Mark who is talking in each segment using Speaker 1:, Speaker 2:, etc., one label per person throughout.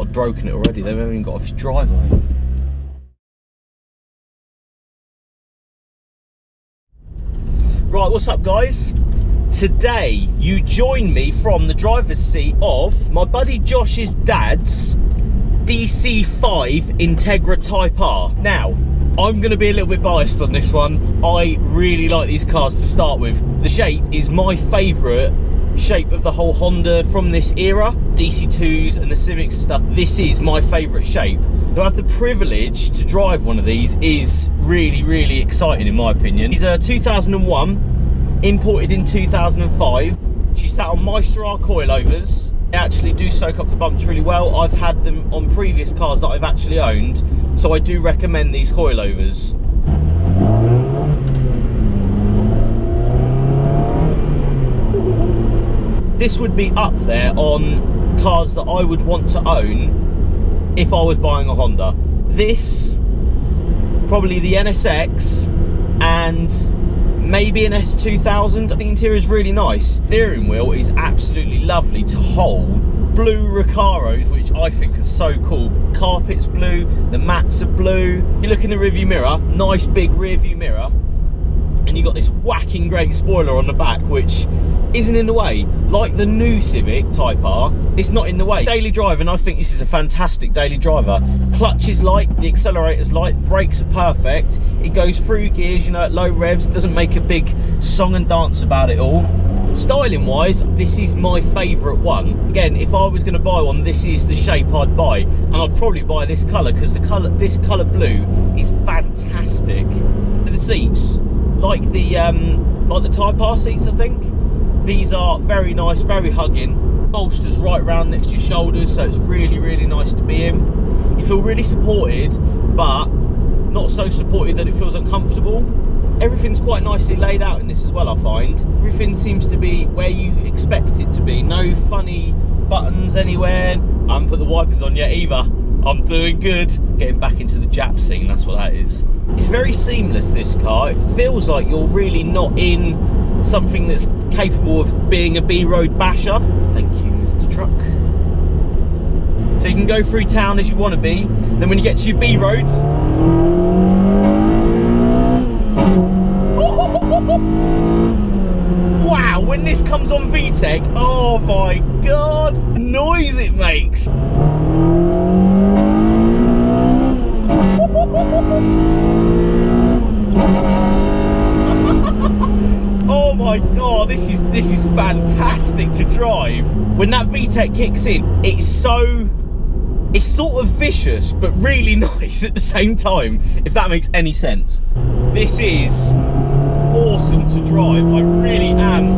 Speaker 1: I've broken it already. They haven't even got off his driveway. Right, what's up guys? Today you join me from the driver's seat of my buddy Josh's dad's DC5 Integra Type R. Now, I'm going to be a little bit biased on this one. I really like these cars to start with. The shape is my favourite shape of the whole Honda from this era. DC2s and the Civics and stuff, this is my favourite shape. To have the privilege to drive one of these is really, really exciting in my opinion. These are 2001, imported in 2005. She sat on MeisterR Coilovers. They actually do soak up the bumps really well. I've had them on previous cars that I've actually owned, so I do recommend these coilovers. This would be up there on cars that I would want to own if I was buying a Honda. This, probably the NSX, and maybe an S2000. The interior is really nice. Steering wheel is absolutely lovely to hold. Blue Recaros, which I think are so cool. Carpet's blue, the mats are blue. You look in the rearview mirror, nice big rearview mirror, and you got this whacking great spoiler on the back, which isn't in the way. Like the new Civic Type R, it's not in the way. Daily driving, I think this is a fantastic daily driver. Clutch is light, the accelerator's light, brakes are perfect. It goes through gears, you know, at low revs, doesn't make a big song and dance about it all. Styling wise, this is my favourite one. Again, if I was going to buy one, this is the shape I'd buy, and I'd probably buy this colour because this colour blue is fantastic. And the seats, like the Type R seats, I think. These are very nice, very hugging. Bolsters right round next to your shoulders, so it's really, really nice to be in. You feel really supported, but not so supported that it feels uncomfortable. Everything's quite nicely laid out in this as well, I find. Everything seems to be where you expect it to be. No funny buttons anywhere. I haven't put the wipers on yet either. I'm doing good. Getting back into the Jap scene, that's what that is. It's very seamless, this car. It feels like you're really not in something that's capable of being a B-road basher. Thank you, Mr. Truck. So you can go through town as you want to be. Then when you get to your B-roads, wow, when this comes on VTEC, oh my god, the noise it makes. Oh my god, this is fantastic to drive. When that VTEC kicks in, it's sort of vicious but really nice at the same time, if that makes any sense. This is awesome to drive. I really am.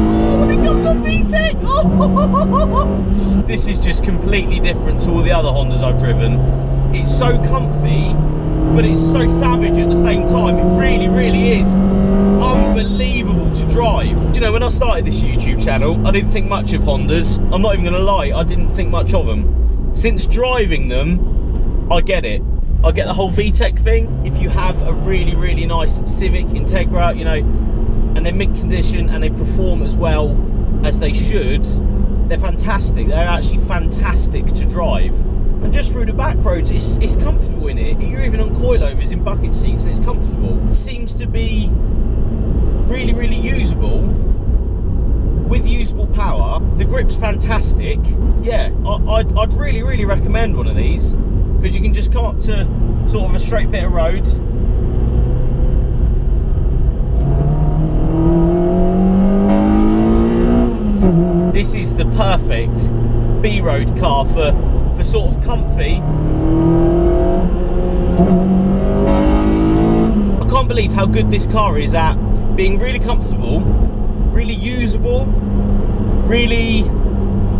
Speaker 1: Oh, when it comes on VTEC, oh! This is just completely different to all the other Hondas I've driven. It's so comfy, but it's so savage at the same time. It really, really is unbelievable to drive. You know, when I started this YouTube channel, I didn't think much of Hondas. I'm not even going to lie, I didn't think much of them. Since driving them, I get it. I get the whole VTEC thing. If you have a really, really nice Civic Integra, you know, and they're mint condition and they perform as well as they should, they're fantastic. They're actually fantastic to drive. And just through the back roads, it's comfortable in it. You're even on coilovers in bucket seats and it's comfortable. It seems to be really, really usable with usable power. The grip's fantastic. Yeah, I'd really, really recommend one of these because you can just come up to sort of a straight bit of road. This is the perfect B-road car for sort of comfy. I can't believe how good this car is at being really comfortable, really usable, really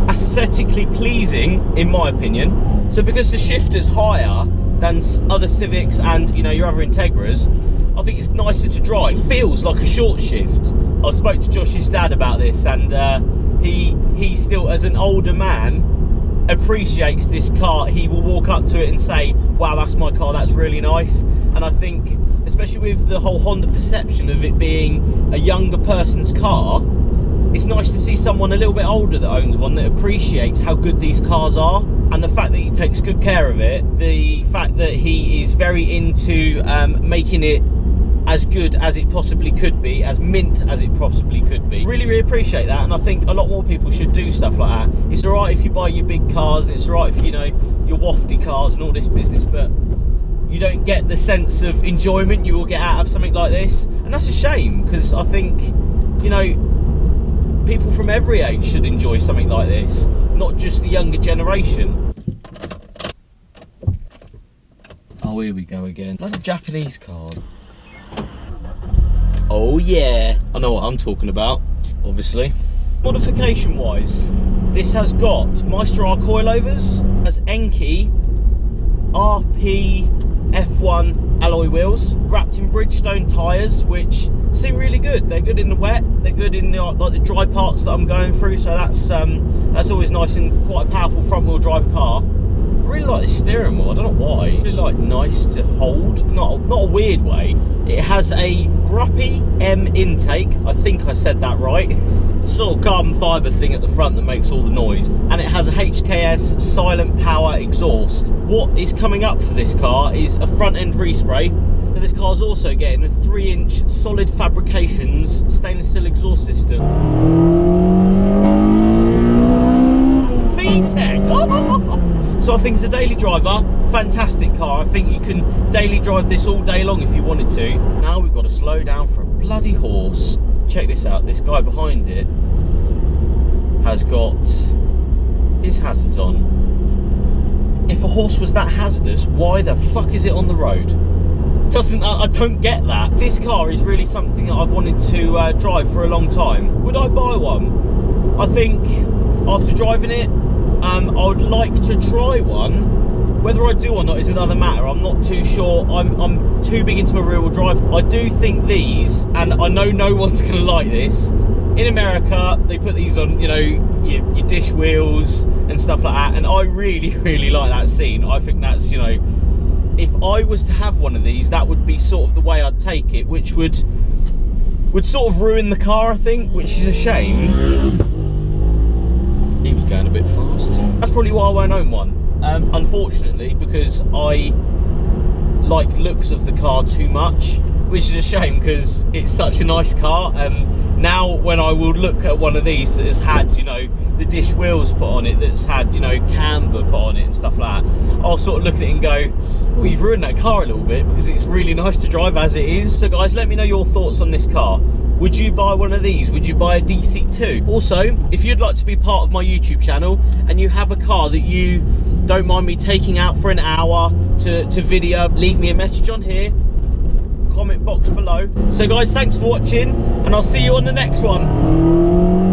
Speaker 1: aesthetically pleasing in my opinion. So because the shifter's higher than other Civics and, you know, your other Integras, I think it's nicer to drive. It feels like a short shift. I spoke to Josh's dad about this, and he still, as an older man, appreciates this car. He will walk up to it and say, wow, that's my car, that's really nice. And I think, especially with the whole Honda perception of it being a younger person's car, it's nice to see someone a little bit older that owns one that appreciates how good these cars are, and the fact that he takes good care of it, the fact that he is very into making it as good as it possibly could be, as mint as it possibly could be. Really appreciate that, and I think a lot more people should do stuff like that. It's alright if you buy your big cars, and it's alright if, you know, your wafty cars and all this business, but you don't get the sense of enjoyment you will get out of something like this, and that's a shame, because I think, you know, people from every age should enjoy something like this, not just the younger generation. Oh, here we go again. Bloody Japanese cars. Oh yeah, I know what I'm talking about, obviously. Modification wise, this has got MeisterR Coilovers, has Enkei RP F1 alloy wheels, wrapped in Bridgestone Tyres, which seem really good. They're good in the wet, they're good in the, like, the dry parts that I'm going through, so that's always nice, and quite a powerful front wheel drive car. I really like the steering wheel, I don't know why. Really like nice to hold, not a weird way. It has a Cruppe M Intake, I think I said that right. Sort of carbon fibre thing at the front that makes all the noise. And it has a HKS silent power exhaust. What is coming up for this car is a front end respray. But this car's also getting a 3-inch solid fabrications stainless steel exhaust system. VTEC! So I think it's a daily driver, fantastic car. I think you can daily drive this all day long if you wanted to. Now we've got to slow down for a bloody horse. Check this out, this guy behind it has got his hazards on. If a horse was that hazardous, why the fuck is it on the road? I don't get that. This car is really something that I've wanted to drive for a long time. Would I buy one? I think after driving it, I would like to try one. Whether I do or not is another matter. I'm not too sure. I'm too big into my rear-wheel drive. I do think these, and I know no one's going to like this, in America they put these on, you know, your dish wheels and stuff like that, and I really like that scene. I think that's, you know, if I was to have one of these, that would be sort of the way I'd take it, which would sort of ruin the car, I think, which is a shame. He was going a bit fast. That's probably why I won't own one, unfortunately, because I like looks of the car too much, which is a shame because it's such a nice car. And now when I will look at one of these that has had, you know, the dish wheels put on it, that's had, you know, camber put on it and stuff like that, I'll sort of look at it and go, well, you've ruined that car a little bit, because it's really nice to drive as it is. So guys, let me know your thoughts on this car. Would you buy one of these? Would you buy a DC2? Also, if you'd like to be part of my YouTube channel and you have a car that you don't mind me taking out for an hour to video, leave me a message on here, comment box below. So guys, thanks for watching, and I'll see you on the next one.